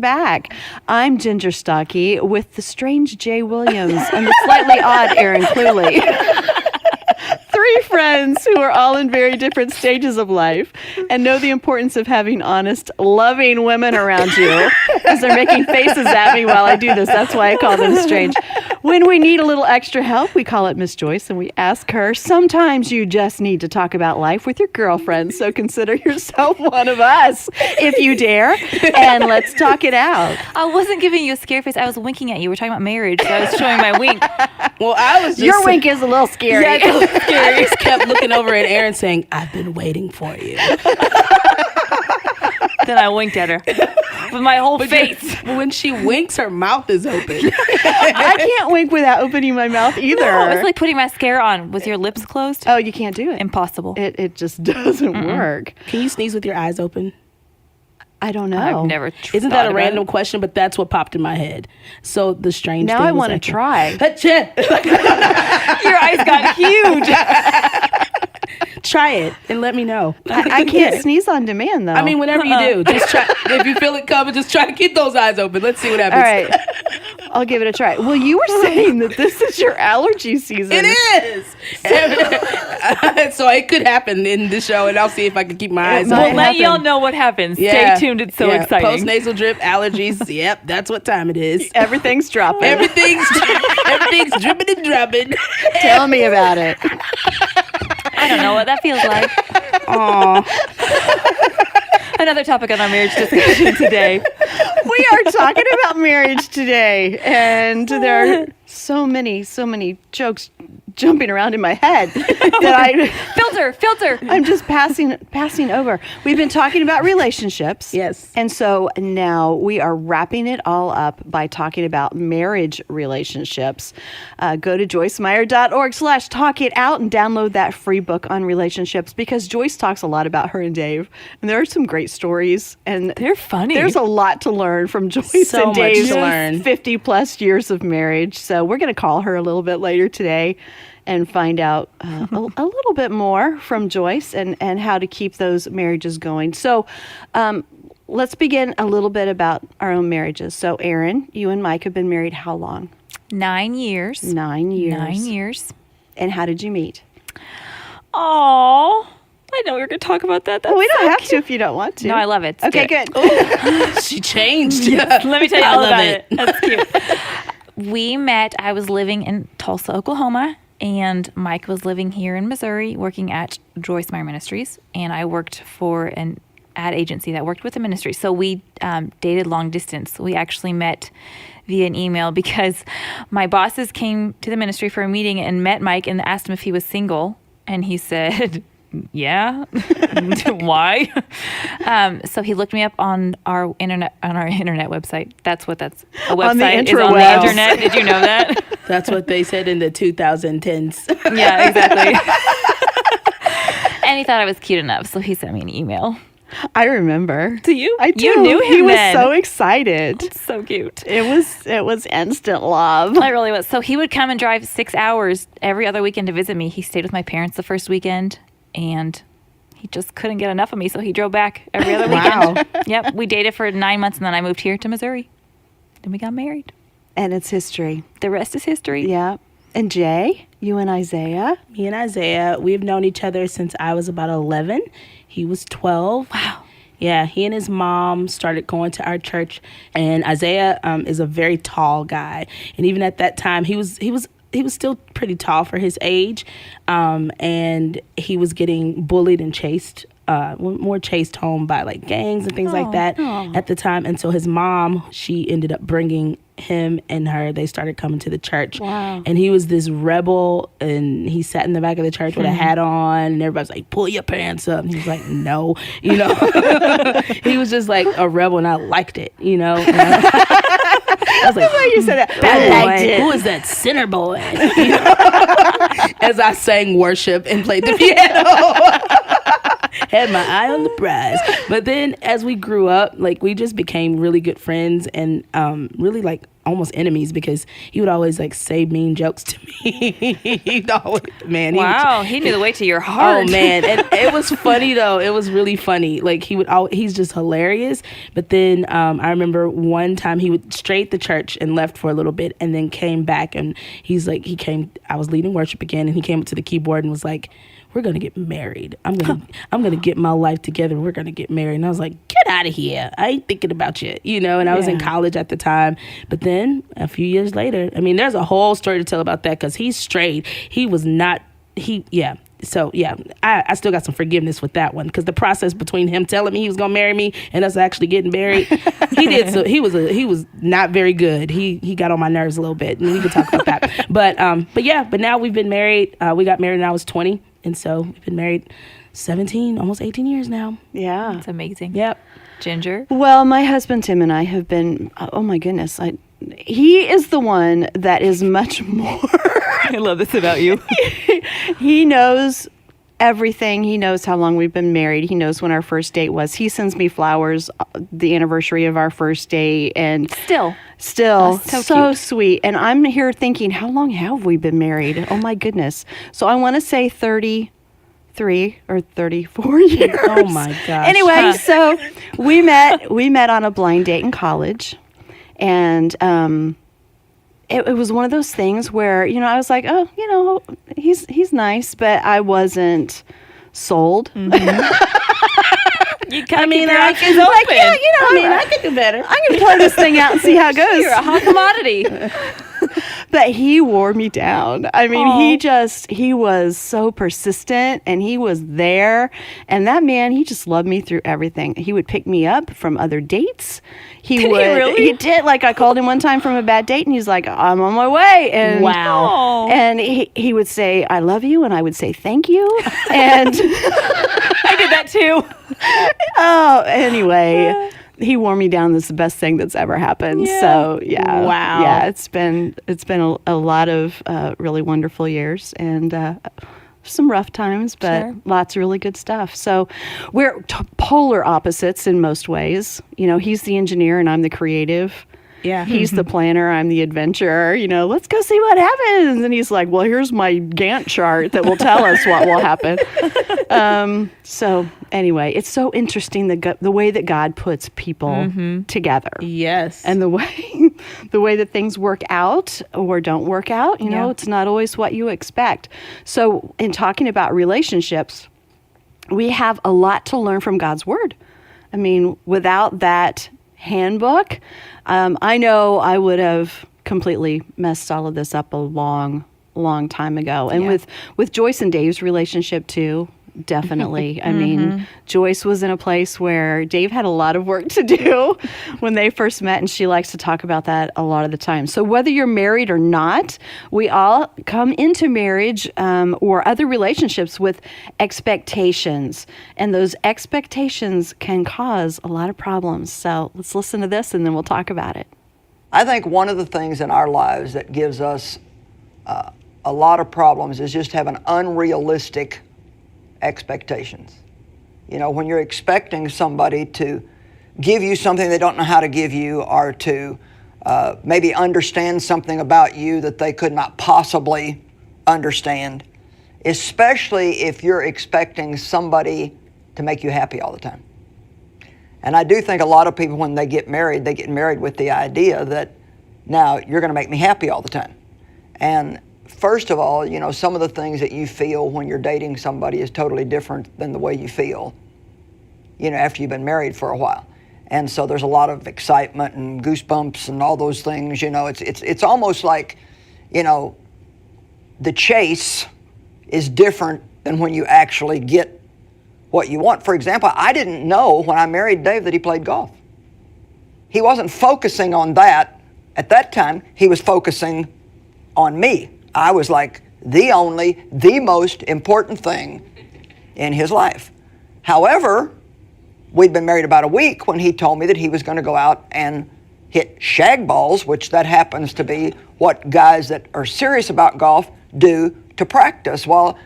back. I'm Ginger Stocky with the strange Jay Williams and the slightly odd Aaron Cluley. Three friends who are all in very different stages of life and know the importance of having honest, loving women around you. Because they're making faces at me while I do this. That's why I call them strange. When we need a little extra help, we call it Miss Joyce and we ask her, sometimes you just need to talk about life with your girlfriends. So consider yourself one of us, if you dare, and let's talk it out. I wasn't giving you a scare face. I was winking at you. We're talking about marriage, so I was showing my wink. Well, I was just... Your wink is a little scary. Yeah, it's a little scary. I just kept looking over at Aaron saying, I've been waiting for you. Then I winked at her with my whole face. When she winks, her mouth is open. I can't wink without opening my mouth either. No, it's like putting mascara on with your lips closed. Oh, you can't do it. Impossible. It just doesn't work. Can you sneeze with your eyes open? I don't know. I've never Isn't that a random question? But that's what popped in my head. So the strange now thing I was want to try. Your eyes got huge. Try it and let me know. I can't sneeze on demand, though. I mean, whenever you do, just try. If you feel it coming, just try to keep those eyes open. Let's see what happens. All right. I'll give it a try. Well, you were saying that this is your allergy season. It is. So it could happen in the show, and I'll see if I can keep my eyes We'll open. let y'all know what happens. Yeah. Stay tuned. It's so exciting. Post-nasal drip, allergies. Yep, that's what time it is. Everything's dropping. Everything's dripping and dropping. Tell me about it. I don't know what that feels like. Aw. Another topic on our marriage discussion today. We are talking about marriage today, and there are so many jokes jumping around in my head that filter. I'm just passing over. We've been talking about relationships. Yes. And so now we are wrapping it all up by talking about marriage relationships. Go to joycemeyer.org/talk it out and download that free book on relationships, because Joyce talks a lot about her and Dave, and there are some great stories, and They're funny. There's a lot to learn from Joyce So and Dave's much to learn. 50 plus years of marriage. So we're going to call her a little bit later today and find out a little bit more from Joyce and how to keep those marriages going. So let's begin a little bit about our own marriages. So Aaron, you and Mike have been married how long? 9 years. 9 years. 9 years. And how did you meet? Oh, I know we were going to talk about that. That's Well, we don't so have cute. to if you don't want to. No, I love it. It's Okay, good. good. She changed. Let me tell you I all love about it. it. That's cute. We met, I was living in Tulsa, Oklahoma, and Mike was living here in Missouri working at Joyce Meyer Ministries, and I worked for an ad agency that worked with the ministry. So we dated long distance. We actually met via an email because my bosses came to the ministry for a meeting and met Mike and asked him if he was single, and he said... Yeah. Why? So he looked me up on our internet website. That's what that's a website On the is on the interwebs. internet. Did you know that? That's what they said in the 2010s. Yeah, exactly. And he thought I was cute enough, so he sent me an email. I remember. Do you? I do. You knew him He was then. so excited. It's so cute. It was instant love. I really was. So he would come and drive 6 hours every other weekend to visit me. He stayed with my parents the first weekend, and he just couldn't get enough of me, so he drove back every other weekend. Wow. Yep. We dated for 9 months, and then I moved here to Missouri. Then we got married. And it's history. The rest is history. Yeah. And Jay, you and Isaiah. Me and Isaiah, we've known each other since I was about 11. He was 12. Wow. Yeah, he and his mom started going to our church, and Isaiah is a very tall guy, and even at that time, he was still pretty tall for his age, and he was getting bullied and chased, more chased home by like gangs and things like that at the time. And so his mom, she ended up bringing him and her, they started coming to the church. Wow. And he was this rebel, and he sat in the back of the church with a hat on, and everybody's like, pull your pants up. And he was like, no, you know. He was just like a rebel, and I liked it, you know. I was like, You said that. bad I boy. liked it. Who is that sinner boy? You know? As I sang worship and played the piano. Had my eye on the prize. But then as we grew up, like we just became really good friends and really like almost enemies because he would always like say mean jokes to me. He'd always, man. Wow, he knew the way to your heart. Oh man, and it was funny though. It was really funny. Like he's just hilarious. But then I remember one time he would straight the church and left for a little bit, and then came back and I was leading worship again, and he came up to the keyboard and was like, "We're gonna get married. I'm gonna get my life together. We're gonna get married." And I was like, "Get out of here! I ain't thinking about you." And I was in college at the time. But then a few years later, I mean, there's a whole story to tell about that because he's straight. He was not. So I still got some forgiveness with that one because the process between him telling me he was gonna marry me and us actually getting married, he was not very good. He got on my nerves a little bit, and we could talk about that. But now we've been married. We got married when I was 20. And so we've been married 17, almost 18 years now. Yeah. That's amazing. Yep. Ginger? Well, my husband, Tim, and I have been, oh my goodness, he is the one that is much more. I love this about you. He knows everything. He knows how long we've been married. He knows when our first date was. He sends me flowers, the anniversary of our first date, and Still so sweet. And I'm here thinking, how long have we been married? Oh my goodness. So I want to say 33 or 34 years. Oh my gosh. Anyway, so we met on a blind date in college, and it was one of those things where, I was like, oh, he's nice, but I wasn't sold. Mm-hmm. You I mean, I can Like, I I could do better. I'm going to play this thing out and see how it goes. You're a hot commodity. But he wore me down. I mean, Aw. he was so persistent, and he was there. And that man, he just loved me through everything. He would pick me up from other dates. Did he really? He did. Like, I called him one time from a bad date, and he's like, I'm on my way. And Wow. And he would say, I love you, and I would say, thank you. And I did that too. anyway, he wore me down. This is the best thing that's ever happened. Yeah. So yeah, Wow. yeah, it's been a lot of really wonderful years and some rough times, but Sure. lots of really good stuff. So we're polar opposites in most ways. He's the engineer and I'm the creative. Yeah. He's the planner, I'm the adventurer. Let's go see what happens. And he's like, well, here's my Gantt chart that will tell us what will happen. So anyway, it's so interesting the way that God puts people together. Yes. And the way that things work out or don't work out, Yeah. it's not always what you expect. So in talking about relationships, we have a lot to learn from God's word. I mean, without that handbook, I know I would have completely messed all of this up a long time ago. And Yeah. with Joyce and Dave's relationship too, definitely. I mean, Joyce was in a place where Dave had a lot of work to do when they first met, and she likes to talk about that a lot of the time. So whether you're married or not, we all come into marriage or other relationships with expectations, and those expectations can cause a lot of problems. So let's listen to this, and then we'll talk about it. I think one of the things in our lives that gives us a lot of problems is just having unrealistic expectations. When you're expecting somebody to give you something they don't know how to give you, or to maybe understand something about you that they could not possibly understand, especially if you're expecting somebody to make you happy all the time. And I do think a lot of people, when they get married with the idea that now you're going to make me happy all the time. And first of all, some of the things that you feel when you're dating somebody is totally different than the way you feel, after you've been married for a while. And so there's a lot of excitement and goosebumps and all those things. It's almost like, the chase is different than when you actually get what you want. For example, I didn't know when I married Dave that he played golf. He wasn't focusing on that at that time. He was focusing on me. I was like the most important thing in his life. However, we'd been married about a week when he told me that he was going to go out and hit shag balls, which that happens to be what guys that are serious about golf do to practice. Well,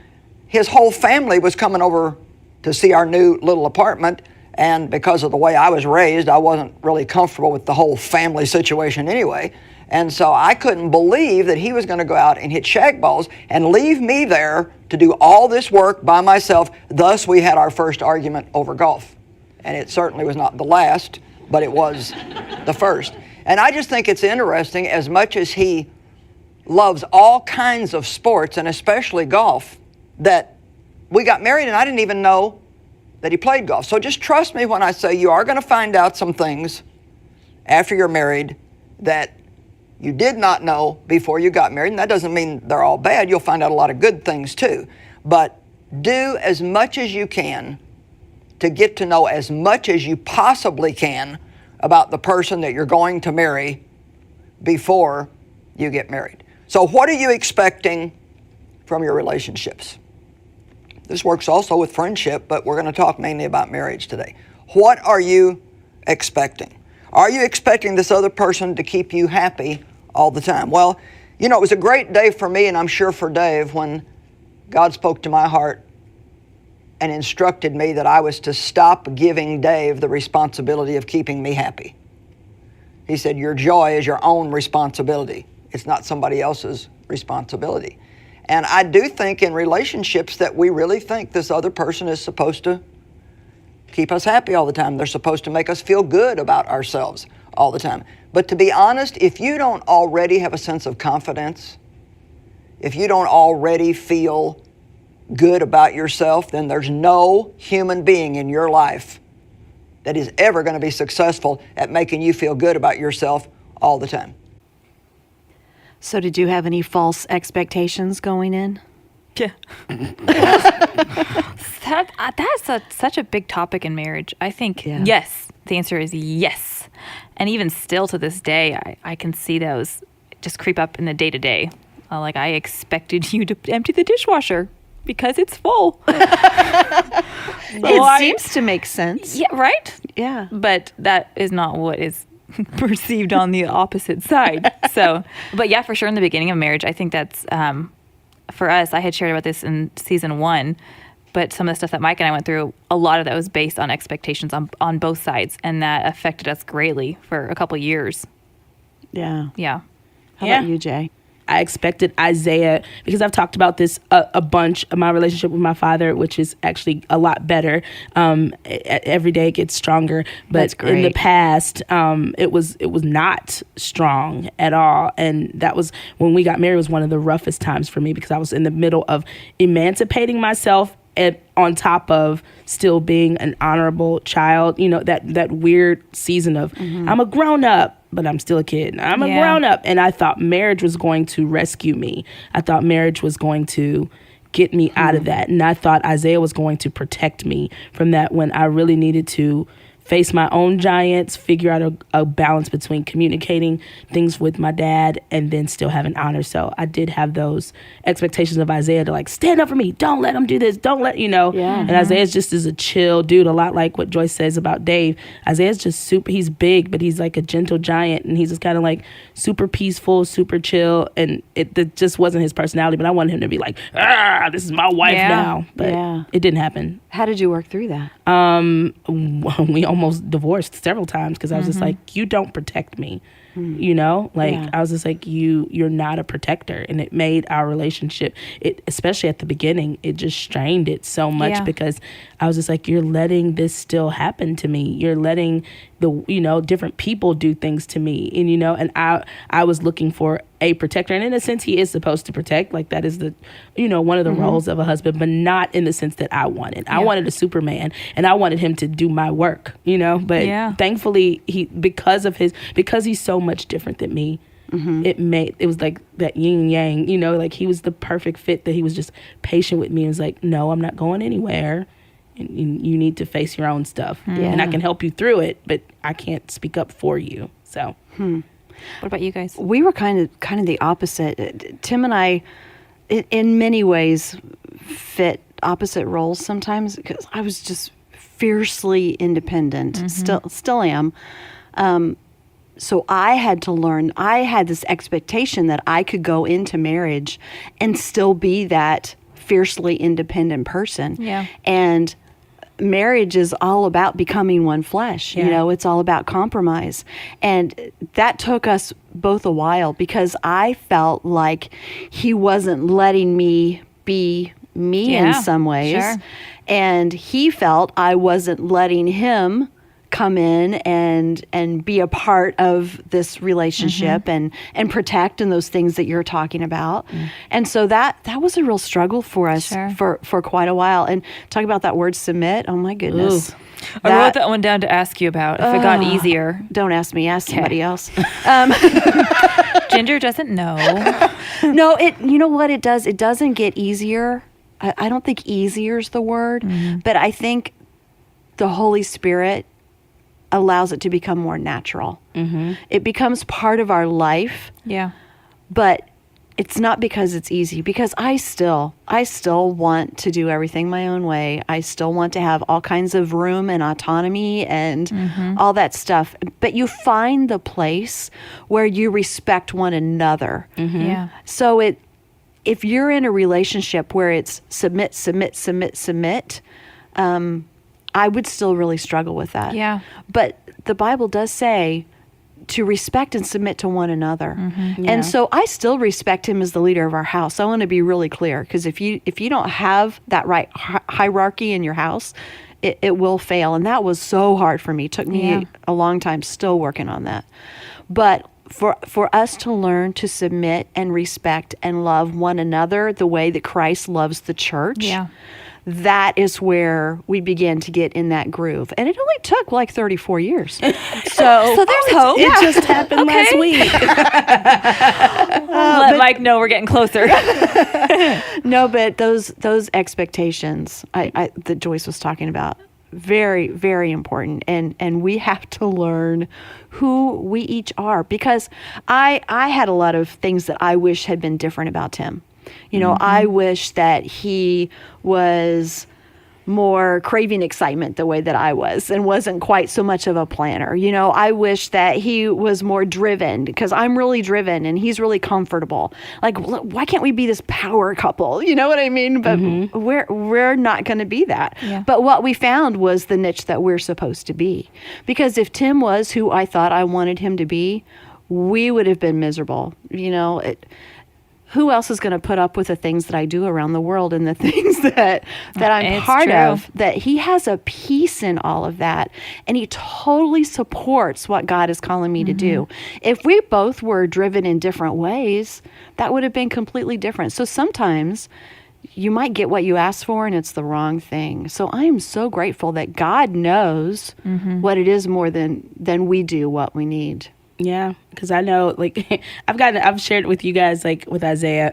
his whole family was coming over to see our new little apartment. And because of the way I was raised, I wasn't really comfortable with the whole family situation anyway. And so I couldn't believe that he was going to go out and hit shag balls and leave me there to do all this work by myself. Thus, we had our first argument over golf. And it certainly was not the last, but it was the first. And I just think it's interesting, as much as he loves all kinds of sports, and especially golf, that we got married and I didn't even know that he played golf. So just trust me when I say you are going to find out some things after you're married that you did not know before you got married. And that doesn't mean they're all bad. You'll find out a lot of good things too. But do as much as you can to get to know as much as you possibly can about the person that you're going to marry before you get married. So what are you expecting from your relationships? This works also with friendship, but we're going to talk mainly about marriage today. What are you expecting? Are you expecting this other person to keep you happy all the time? Well, you know, it was a great day for me, and I'm sure for Dave, when God spoke to my heart and instructed me that I was to stop giving Dave the responsibility of keeping me happy. He said, your joy is your own responsibility. It's not somebody else's responsibility. And I do think in relationships that we really think this other person is supposed to keep us happy all the time. They're supposed to make us feel good about ourselves all the time. But to be honest, if you don't already have a sense of confidence, if you don't already feel good about yourself, then there's no human being in your life that is ever going to be successful at making you feel good about yourself all the time. So did you have any false expectations going in? Yeah. That's such a big topic in marriage. I think, yes, the answer is yes. And even still to this day, I can see those just creep up in the day-to-day. Like, I expected you to empty the dishwasher because it's full. It seems to make sense. Yeah, right? Yeah. But that is not what is perceived on the opposite side. So, but yeah, for sure in the beginning of marriage, I think that's, for us, I had shared about this in season 1, but some of the stuff that Mike and I went through, a lot of that was based on expectations on both sides, and that affected us greatly for a couple years. Yeah. Yeah. How about you, Jay? I expected Isaiah, because I've talked about this a bunch, of my relationship with my father, which is actually a lot better. Every day it gets stronger. But That's great. in the past, it was not strong at all. And that was, when we got married, was one of the roughest times for me, because I was in the middle of emancipating myself on top of still being an honorable child. You know, that weird season of, I'm a grown up, but I'm still a kid. I'm a grown up. And I thought marriage was going to rescue me. I thought marriage was going to get me out of that. And I thought Isaiah was going to protect me from that, when I really needed to face my own giants, figure out a balance between communicating things with my dad and then still having honor. So I did have those expectations of Isaiah to, like, stand up for me. Don't let him do this. Don't let, Yeah. And Isaiah's just is a chill dude, a lot like what Joyce says about Dave. Isaiah's just super, he's big, but he's like a gentle giant, and he's just kind of like super peaceful, super chill. And it just wasn't his personality, but I wanted him to be like, this is my wife now. But it didn't happen. How did you work through that? We almost divorced several times, because I was just like, you don't protect me. I was just like, you're not a protector. And it made our relationship, especially at the beginning, it just strained it so much, because I was just like, you're letting this still happen to me. You're letting different people do things to me. And I was looking for a protector. And in a sense, he is supposed to protect. Like, that is the, one of the roles of a husband, but not in the sense that I wanted. I wanted a Superman, and I wanted him to do my work, but thankfully because he's so much different than me, it was like that yin yang, like he was the perfect fit, that he was just patient with me and was like, no, I'm not going anywhere. And you need to face your own stuff. And I can help you through it, but I can't speak up for you. So what about you guys? We were kind of the opposite. Tim and I, in many ways, fit opposite roles sometimes, because I was just fiercely independent. Still am. So I had to learn. I had this expectation that I could go into marriage and still be that fiercely independent person. Yeah. And marriage is all about becoming one flesh. You Yeah. know, it's all about compromise. And that took us both a while because I felt like he wasn't letting me be me in Yeah, some ways. sure. And he felt I wasn't letting him come in and be a part of this relationship and protect and those things that you're talking about. And so that was a real struggle for us Sure. for quite a while. And talk about that word submit. Oh my goodness. Ooh. I wrote that one down to ask you about if it got easier. Don't ask me, ask somebody else. Ginger doesn't know. No, you know what it does? It doesn't get easier. I don't think easier is the word, but I think the Holy Spirit allows it to become more natural. It becomes part of our life, Yeah. but it's not because it's easy, because I still want to do everything my own way. I still want to have all kinds of room and autonomy and all that stuff. But you find the place where you respect one another. Yeah. So if you're in a relationship where it's submit, I would still really struggle with that. Yeah. But the Bible does say to respect and submit to one another. Yeah. And so I still respect him as the leader of our house. I want to be really clear, because if you don't have that right hierarchy in your house, it will fail. And that was so hard for me. It took me a long time, still working on that. But for us to learn to submit and respect and love one another the way that Christ loves the church, Yeah. that is where we began to get in that groove. And it only took like 34 years. So there's hope. It just happened last week. Let Mike know we're getting closer. No, but those expectations that Joyce was talking about, very, very important. And we have to learn who we each are, because I had a lot of things that I wish had been different about Tim. You know, I wish that he was more craving excitement the way that I was and wasn't quite so much of a planner. You know, I wish that he was more driven, because I'm really driven and he's really comfortable. Like, why can't we be this power couple? You know what I mean? But we're not going to be that. Yeah. But what we found was the niche that we're supposed to be. Because if Tim was who I thought I wanted him to be, we would have been miserable. You know, who else is going to put up with the things that I do around the world and the things that I'm It's part true. of? That he has a peace in all of that, and he totally supports what God is calling me to do. If we both were driven in different ways, that would have been completely different. So sometimes you might get what you ask for and it's the wrong thing. So I am so grateful that God knows what it is more than we do what we need. Yeah, because I know, like, I've shared it with you guys, like, with Isaiah.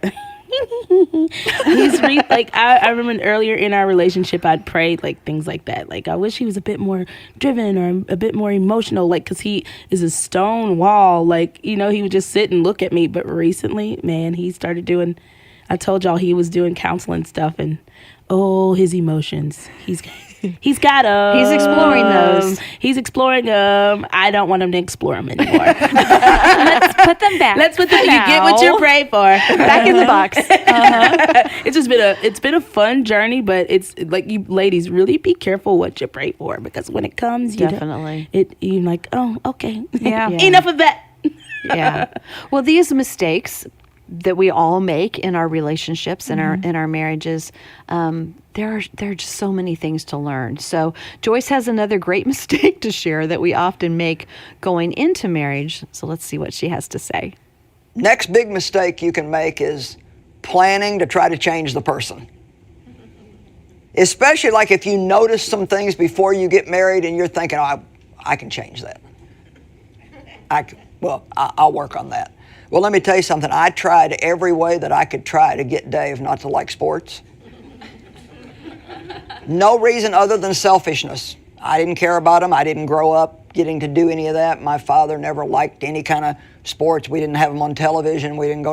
I remember earlier in our relationship, I'd prayed, like, things like that. Like, I wish he was a bit more driven or a bit more emotional, like, because he is a stone wall. Like, you know, he would just sit and look at me. But recently, man, he started doing, I told y'all he was doing counseling stuff, and, his emotions. He's got them. He's exploring those. He's exploring them. I don't want him to explore them anymore. Let's put them back. Let's put them. You get what you pray for. Back in the box. It's been a fun journey, but it's like, you ladies, really be careful what you pray for, because when it comes, Definitely. you're like, oh, okay, Yeah. enough of that. Yeah. Well, these mistakes that we all make in our relationships and in our marriages, there are just so many things to learn. So Joyce has another great mistake to share that we often make going into marriage. So let's see what she has to say. Next big mistake you can make is planning to try to change the person. Especially like if you notice some things before you get married and you're thinking, I can change that. I'll work on that. Well, let me tell you something. I tried every way that I could try to get Dave not to like sports. No reason other than selfishness. I didn't care about him. I didn't grow up getting to do any of that. My father never liked any kind of sports. We didn't have them on television. We didn't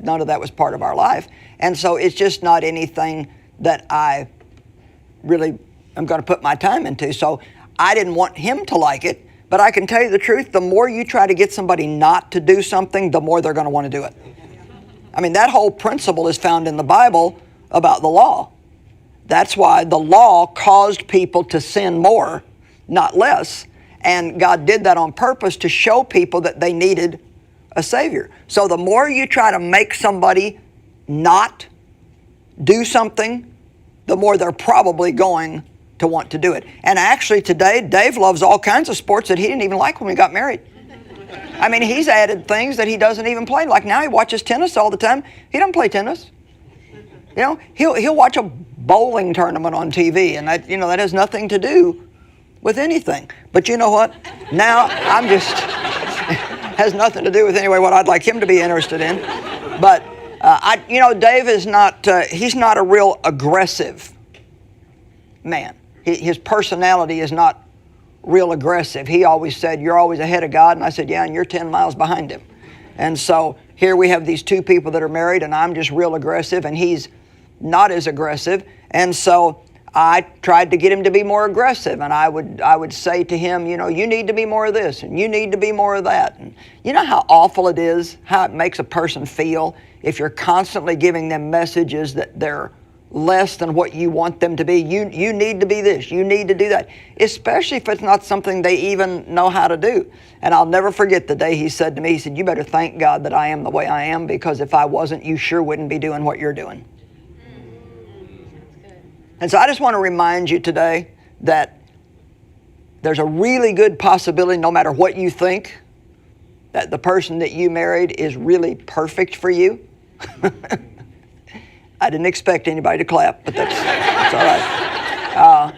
none of that was part of our life. And so it's just not anything that I really am going to put my time into. So I didn't want him to like it. But I can tell you the truth, the more you try to get somebody not to do something, the more they're going to want to do it. I mean, that whole principle is found in the Bible about the law. That's why the law caused people to sin more, not less. And God did that on purpose to show people that they needed a Savior. So the more you try to make somebody not do something, the more they're probably going to want to do it. And actually today, Dave loves all kinds of sports that he didn't even like when we got married. I mean, he's added things that he doesn't even play. Like now he watches tennis all the time. He doesn't play tennis. You know, he'll watch a bowling tournament on TV, and that, you know, that has nothing to do with anything. But you know what? Now I'm just has nothing to do with anyway what I'd like him to be interested in. But you know, Dave is not. He's not a real aggressive man. His personality is not real aggressive. He always said, "You're always ahead of God," and I said, "Yeah, and you're 10 miles behind him." And so here we have these two people that are married, and I'm just real aggressive, and he's not as aggressive. And so I tried to get him to be more aggressive, and I would say to him, you know, you need to be more of this, and you need to be more of that. And you know how awful it is, how it makes a person feel if you're constantly giving them messages that they're less than what you want them to be. You need to be this, you need to do that, especially if it's not something they even know how to do. And I'll never forget the day he said to me, he said, "You better thank God that I am the way I am, because if I wasn't, you sure wouldn't be doing what you're doing." And so I just want to remind you today that there's a really good possibility, no matter what you think, that the person that you married is really perfect for you. I didn't expect anybody to clap, but that's all right.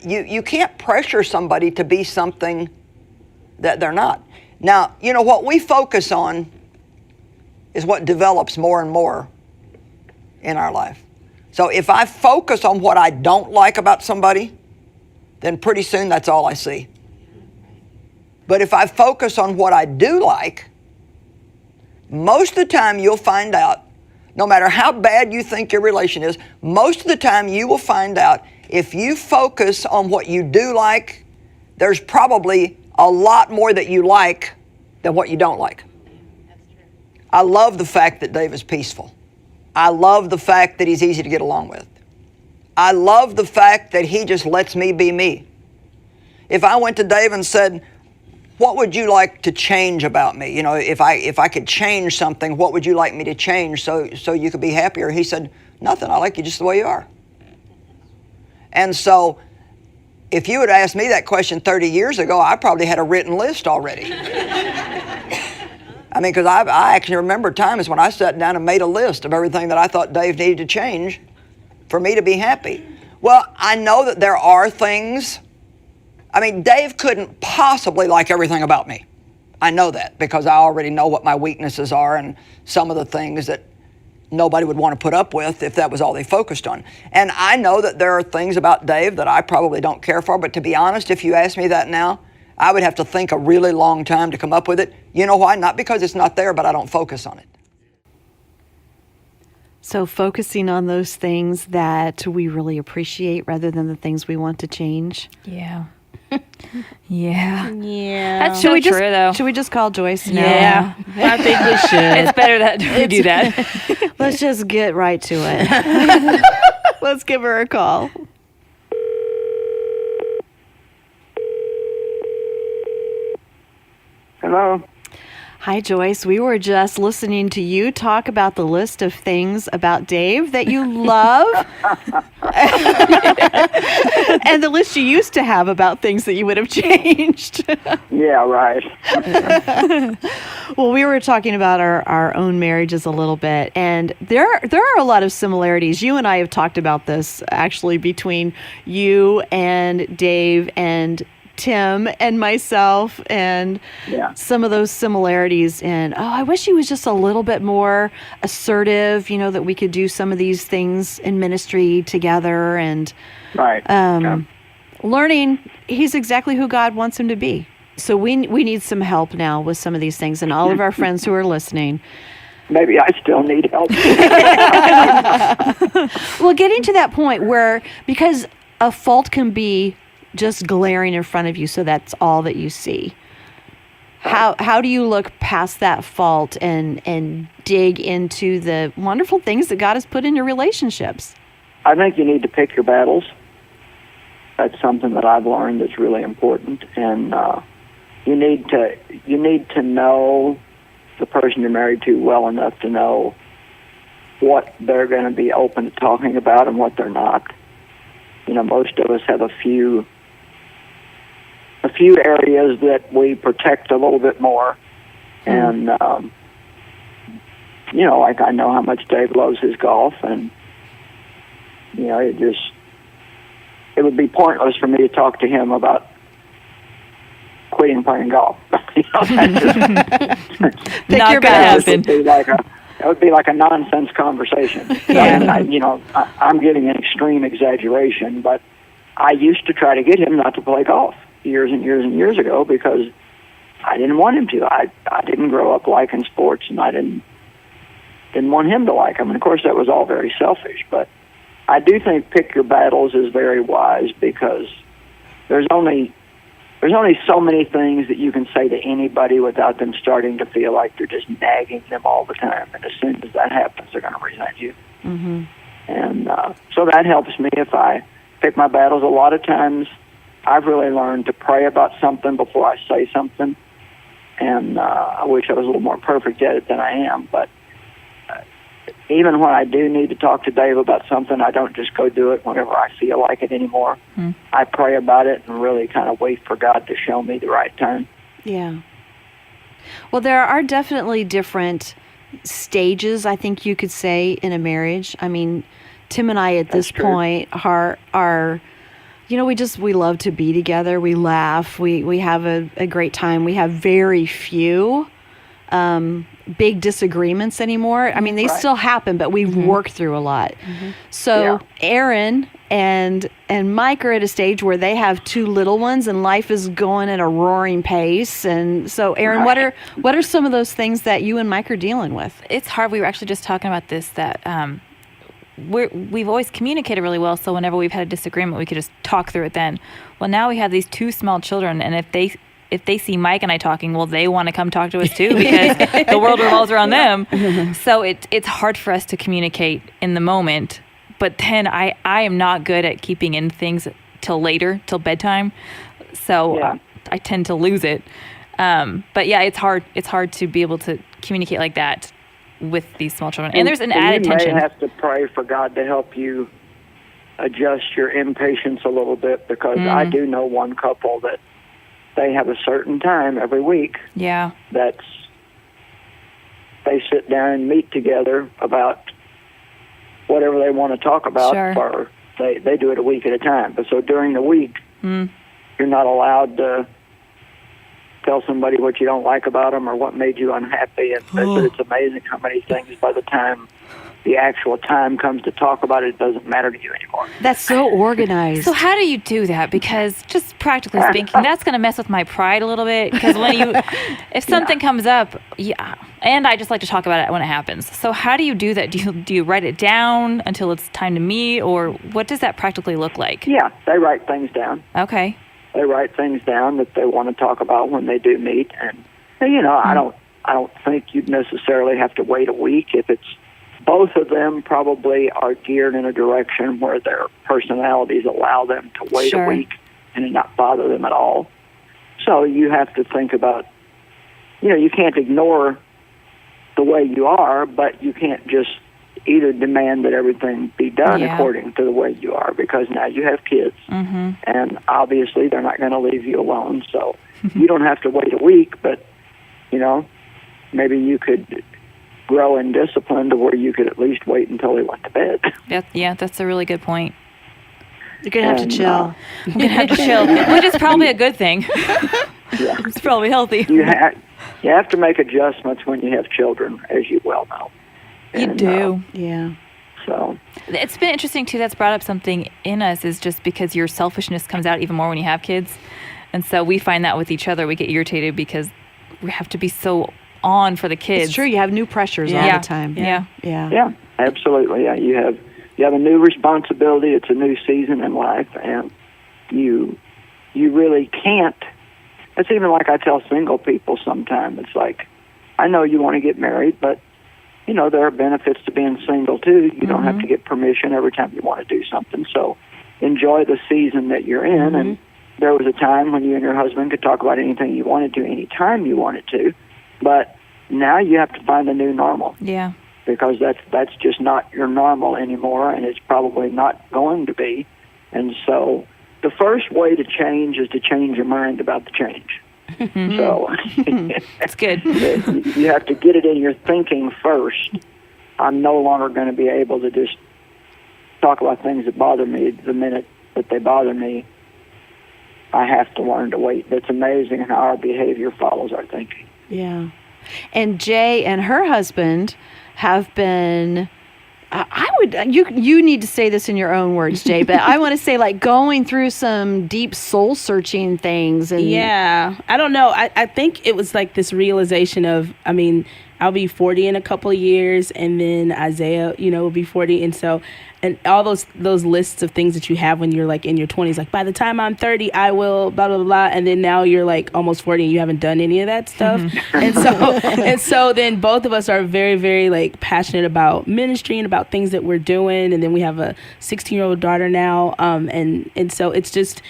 You can't pressure somebody to be something that they're not. Now, you know, what we focus on is what develops more and more in our life. So if I focus on what I don't like about somebody, then pretty soon that's all I see. But if I focus on what I do like, most of the time you'll find out, no matter how bad you think your relation is, most of the time you will find out if you focus on what you do like, there's probably a lot more that you like than what you don't like. That's true. I love the fact that Dave is peaceful. I love the fact that he's easy to get along with. I love the fact that he just lets me be me. If I went to Dave and said, "What would you like to change about me? You know, if I could change something, what would you like me to change so you could be happier?" He said, "Nothing. I like you just the way you are." And so if you had asked me that question 30 years ago, I probably had a written list already. I mean, because I actually remember times when I sat down and made a list of everything that I thought Dave needed to change for me to be happy. Well, I know that there are things. I mean, Dave couldn't possibly like everything about me. I know that because I already know what my weaknesses are and some of the things that nobody would want to put up with if that was all they focused on. And I know that there are things about Dave that I probably don't care for, but to be honest, if you ask me that now, I would have to think a really long time to come up with it. You know why? Not because it's not there, but I don't focus on it. So focusing on those things that we really appreciate rather than the things we want to change. Yeah. Yeah. Yeah. That's so true, though. Should we just call Joyce now? Yeah. I think we should. It's better that we do that. Let's just get right to it. Let's give her a call. Hello. Hi, Joyce. We were just listening to you talk about the list of things about Dave that you love and the list you used to have about things that you would have changed. Yeah, right. Well, we were talking about our own marriages a little bit, and there are a lot of similarities. You and I have talked about this actually between you and Dave and Tim and myself, and some of those similarities. And I wish he was just a little bit more assertive, you know, that we could do some of these things in ministry together, and learning he's exactly who God wants him to be. So we need some help now with some of these things, and all of our friends who are listening. Maybe I still need help. Well, getting to that point where, because a fault can be just glaring in front of you, so that's all that you see. How do you look past that fault and dig into the wonderful things that God has put in your relationships? I think you need to pick your battles. That's something that I've learned that's really important, and you need to know the person you're married to well enough to know what they're going to be open to talking about and what they're not. Most of us have a few areas that we protect a little bit more, and like I know how much Dave loves his golf, and it would be pointless for me to talk to him about quitting playing golf. Pick your Not gonna battles. happen. It would be like a nonsense conversation. Yeah. I'm giving an extreme exaggeration, but I used to try to get him not to play golf years and years and years ago because I didn't want him to. I didn't grow up liking sports, and I didn't want him to like them. And of course, that was all very selfish. But I do think pick your battles is very wise because there's only so many things that you can say to anybody without them starting to feel like you're just nagging them all the time. And as soon as that happens, they're going to resent you. Mm-hmm. And so that helps me if I pick my battles. A lot of times I've really learned to pray about something before I say something. And I wish I was a little more perfect at it than I am. But even when I do need to talk to Dave about something, I don't just go do it whenever I feel like it anymore. I pray about it and really kind of wait for God to show me the right time. Yeah. Well, there are definitely different stages, I think you could say, in a marriage. I mean, Tim and I at this point are we love to be together. We laugh. We have a great time. We have very few big disagreements anymore. I mean, they still happen, but we've worked through a lot. So Aaron and Mike are at a stage where they have two little ones, and life is going at a roaring pace. And so, Aaron, what are some of those things that you and Mike are dealing with? It's hard. We were actually just talking about this, that we've always communicated really well, so whenever we've had a disagreement, we could just talk through it then. Well, now we have these two small children, and if they see Mike and I talking, well, they want to come talk to us too because the world revolves around them. So it's hard for us to communicate in the moment. But then I am not good at keeping in things till later, till bedtime. So I tend to lose it. But yeah, it's hard. It's hard to be able to communicate like that with these small children. And there's an added tension. You may have to pray for God to help you adjust your impatience a little bit because I do know one couple that they have a certain time every week. Yeah. They sit down and meet together about whatever they want to talk about. Sure. Or they do it a week at a time. But so during the week, you're not allowed to tell somebody what you don't like about them or what made you unhappy. And it's amazing how many things by the time the actual time comes to talk about it, it doesn't matter to you anymore. That's so organized. So how do you do that? Because just practically speaking, that's going to mess with my pride a little bit. Because if something comes up, and I just like to talk about it when it happens. So how do you do that? Do you write it down until it's time to meet, or what does that practically look like? Yeah, they write things down. Okay. They write things down that they want to talk about when they do meet, and I don't think you'd necessarily have to wait a week if it's. Both of them probably are geared in a direction where their personalities allow them to wait a week and not bother them at all. So you have to think about, you can't ignore the way you are, but you can't just either demand that everything be done according to the way you are, because now you have kids, and obviously they're not going to leave you alone. So you don't have to wait a week, but, maybe you could grow in discipline to where you could at least wait until they went to bed. That's a really good point. You're going to have to chill. I'm going to have to chill, which is probably a good thing. It's probably healthy. You have to make adjustments when you have children, as you well know. You do. Yeah. So it's been interesting, too, that's brought up something in us is just because your selfishness comes out even more when you have kids. And so we find that with each other. We get irritated because we have to be so on for the kids. It's true. You have new pressures all the time. Yeah, absolutely. Yeah, you have a new responsibility. It's a new season in life, and you really can't. It's even like I tell single people sometimes. It's like, I know you want to get married, but there are benefits to being single, too. You don't have to get permission every time you want to do something. So enjoy the season that you're in. And there was a time when you and your husband could talk about anything you wanted to anytime you wanted to. But now you have to find a new normal. Yeah. Because that's just not your normal anymore, and it's probably not going to be. And so the first way to change is to change your mind about the change. So That's good. you have to get it in your thinking first. I'm no longer going to be able to just talk about things that bother me the minute that they bother me. I have to learn to wait. It's amazing how our behavior follows our thinking. Yeah. And Jay and her husband have been, you need to say this in your own words, Jay, but I want to say like going through some deep soul searching things. And yeah, I don't know. I think it was like this realization of, I'll be 40 in a couple of years, and then Isaiah, will be 40. And so, and all those lists of things that you have when you're like in your 20s, like by the time I'm 30, I will blah, blah, blah. And then now you're like almost 40 and you haven't done any of that stuff. And so then both of us are very, very like passionate about ministry and about things that we're doing. And then we have a 16-year-old daughter now. And so it's just,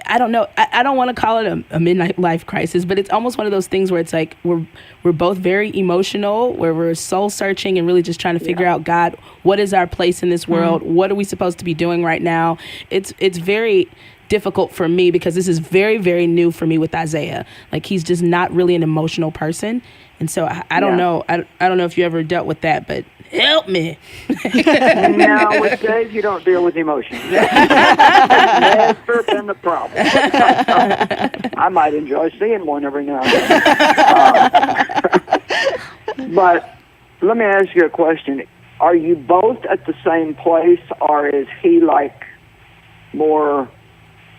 I don't know. I don't want to call it a midnight life crisis, but it's almost one of those things where it's like we're both very emotional, where we're soul searching and really just trying to figure out, God, what is our place in this world? What are we supposed to be doing right now? It's very difficult for me because this is very, very new for me with Isaiah. Like he's just not really an emotional person, and so I don't know. I don't know if you ever dealt with that, but help me. No, with Dave, you don't deal with emotions. That's never been the problem. I might enjoy seeing one every now and then. But let me ask you a question. Are you both at the same place, or is he like more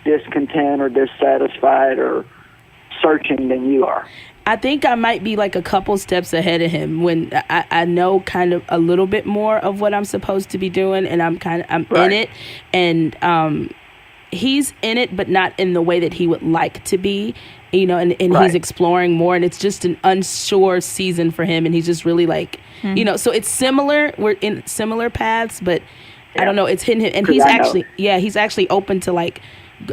discontent or dissatisfied or searching than you are? I think I might be like a couple steps ahead of him when I know kind of a little bit more of what I'm supposed to be doing, and I'm in it, and he's in it, but not in the way that he would like to be, and he's exploring more, and it's just an unsure season for him, and he's just really like, so it's similar. We're in similar paths, but I don't know. It's hitting him, and he's actually open to like.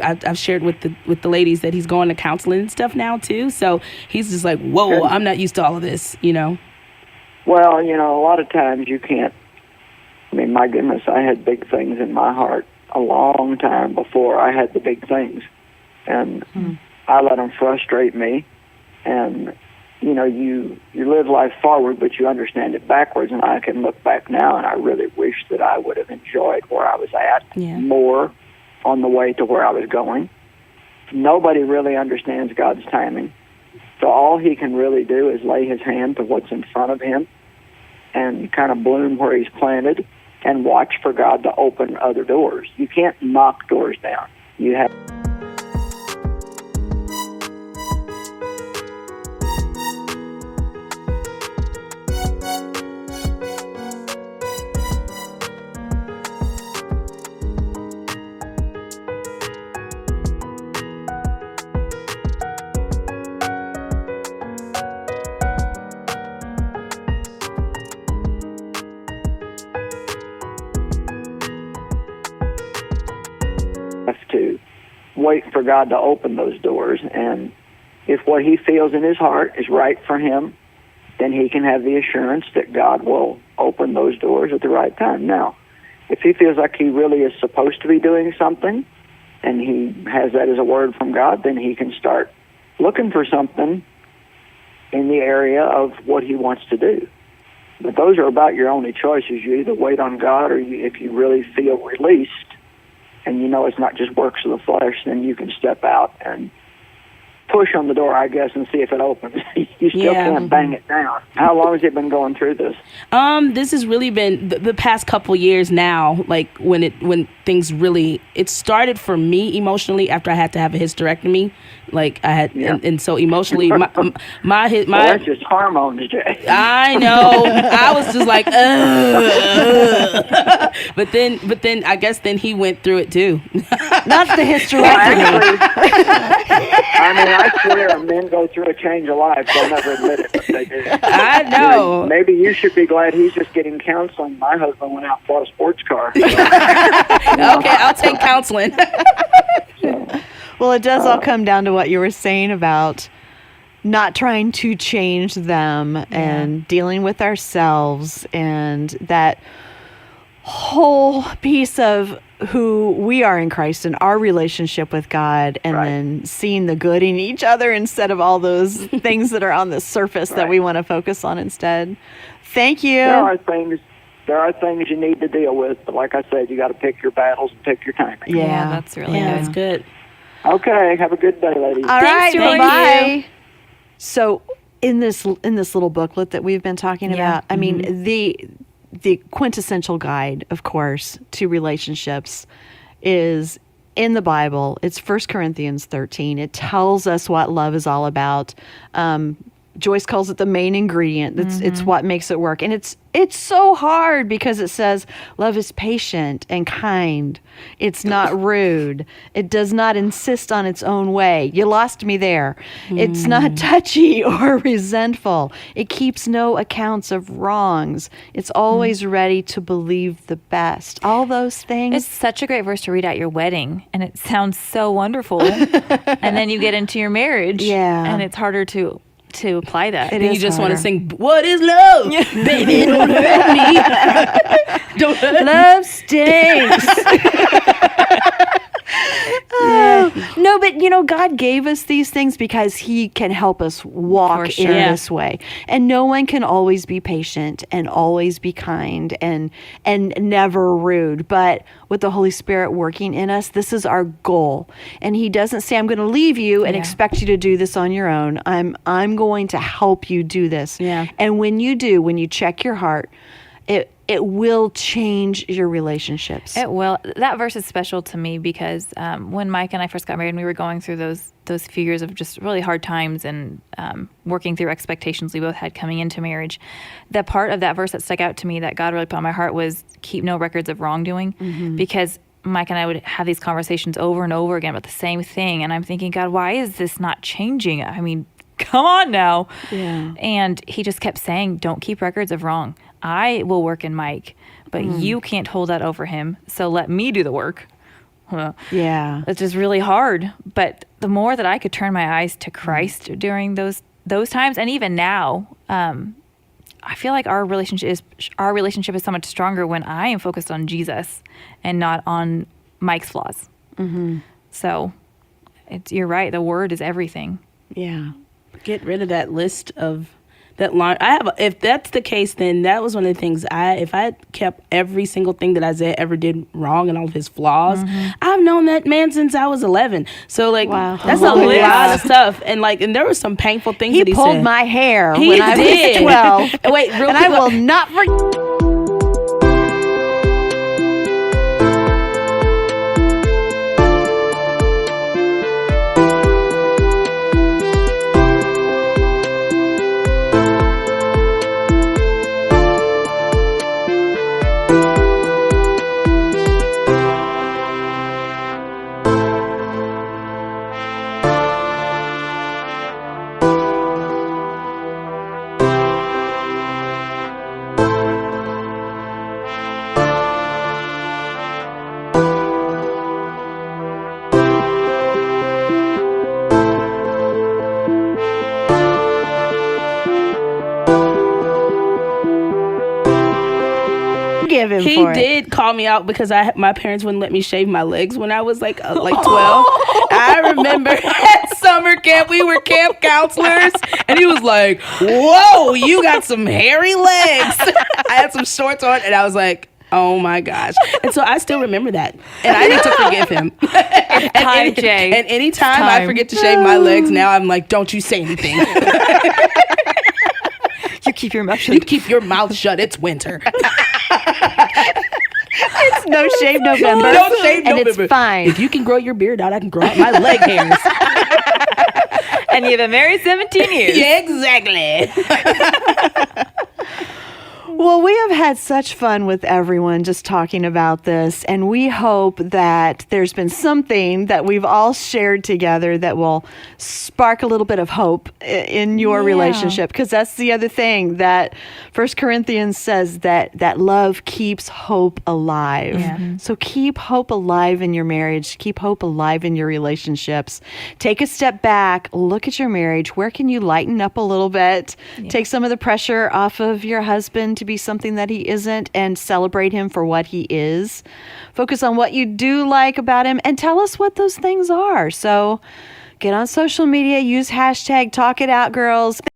I've shared with the ladies that he's going to counseling and stuff now too. So he's just like, whoa, I'm not used to all of this, Well, a lot of times you can't. My goodness, I had big things in my heart a long time before I had the big things, and I let them frustrate me. And you live life forward, but you understand it backwards. And I can look back now, and I really wish that I would have enjoyed where I was at more on the way to where I was going. Nobody really understands God's timing. So all he can really do is lay his hand to what's in front of him and kind of bloom where he's planted and watch for God to open other doors. You can't knock doors down. You have to wait for God to open those doors. And if what he feels in his heart is right for him, then he can have the assurance that God will open those doors at the right time. Now, if he feels like he really is supposed to be doing something, and he has that as a word from God, then he can start looking for something in the area of what he wants to do. But those are about your only choices. You either wait on God, or if you really feel released, and it's not just works of the flesh, then you can step out and push on the door, I guess, and see if it opens. You still can't bang it down. How long has it been going through this? This has really been the past couple years now, like when things really, it started for me emotionally after I had to have a hysterectomy. Like I had, and so emotionally, my well, that's just hormones, Jay. I know. I was just like, but then I guess then he went through it too. Not the hysterectomy. I I swear men go through a change of life. They'll never admit it, but they do. I know. Maybe you should be glad he's just getting counseling. My husband went out and bought a sports car. Okay, I'll take counseling. Well, it does all come down to what you were saying about not trying to change them and dealing with ourselves, and that whole piece of who we are in Christ and our relationship with God, and then seeing the good in each other instead of all those things that are on the surface that we want to focus on instead. Thank you. There are things you need to deal with, but like I said, you got to pick your battles and pick your timing. Yeah, that's really Yeah, good. that's good. Okay, have a good day, ladies. All right, Joy. bye. So in this little booklet that we've been talking about, I mean, the quintessential guide, of course, to relationships is in the Bible. It's 1 Corinthians 13. It tells us what love is all about. Joyce calls it the main ingredient. It's what makes it work. And it's so hard because it says love is patient and kind. It's not rude. It does not insist on its own way. You lost me there. It's not touchy or resentful. It keeps no accounts of wrongs. It's always ready to believe the best. All those things. It's such a great verse to read at your wedding, and it sounds so wonderful. And then you get into your marriage, and it's harder to apply that. You just want to sing, "What is love? Baby, don't hurt me." Don't hurt me. Love stinks. No, but God gave us these things because He can help us walk in this way. And no one can always be patient and always be kind and never rude. But with the Holy Spirit working in us, this is our goal. And He doesn't say, "I'm going to leave you and expect you to do this on your own. I'm going to help you do this." Yeah. And when you do, when you check your heart, it will change your relationships. It will. That verse is special to me because when Mike and I first got married, and we were going through those few years of just really hard times and working through expectations we both had coming into marriage. The part of that verse that stuck out to me that God really put on my heart was keep no records of wrongdoing, because Mike and I would have these conversations over and over again about the same thing. And I'm thinking, God, why is this not changing? I mean, come on now. Yeah. And He just kept saying, don't keep records of wrong. I will work in Mike, but you can't hold that over him. So let me do the work. Yeah. It's just really hard. But the more that I could turn my eyes to Christ during those times, and even now, I feel like our relationship is so much stronger when I am focused on Jesus and not on Mike's flaws. So you're right. The Word is everything. Yeah. Get rid of that list of that line. If that's the case, then that was one of the things if I had kept every single thing that Isaiah ever did wrong and all of his flaws, I've known that man since I was 11. So that's a lot of stuff. And there were some painful things that he said. He pulled my hair He when I did. was 12. Wait, real And quick. I will not forget. He did call me out because my parents wouldn't let me shave my legs when I was like 12. I remember at summer camp, we were camp counselors, and he was like, "Whoa, you got some hairy legs." I had some shorts on, and I was like, oh my gosh. And so I still remember that. And I need to forgive him. And anytime I forget to shave my legs, now I'm like, don't you say anything. You keep your mouth shut. You keep your mouth shut. It's winter. It's no shave November. No shave and November. It's fine. If you can grow your beard out, I can grow out my leg hairs. And you've been married 17 years. Yeah, exactly. Well, we have had such fun with everyone just talking about this, and we hope that there's been something that we've all shared together that will spark a little bit of hope in your relationship, because that's the other thing that 1 Corinthians says, that love keeps hope alive. Yeah. So keep hope alive in your marriage, keep hope alive in your relationships. Take a step back, look at your marriage. Where can you lighten up a little bit? Take some of the pressure off of your husband to be something that he isn't, and celebrate him for what he is. Focus on what you do like about him and tell us what those things are. So get on social media, use hashtag Talk It Out Girls.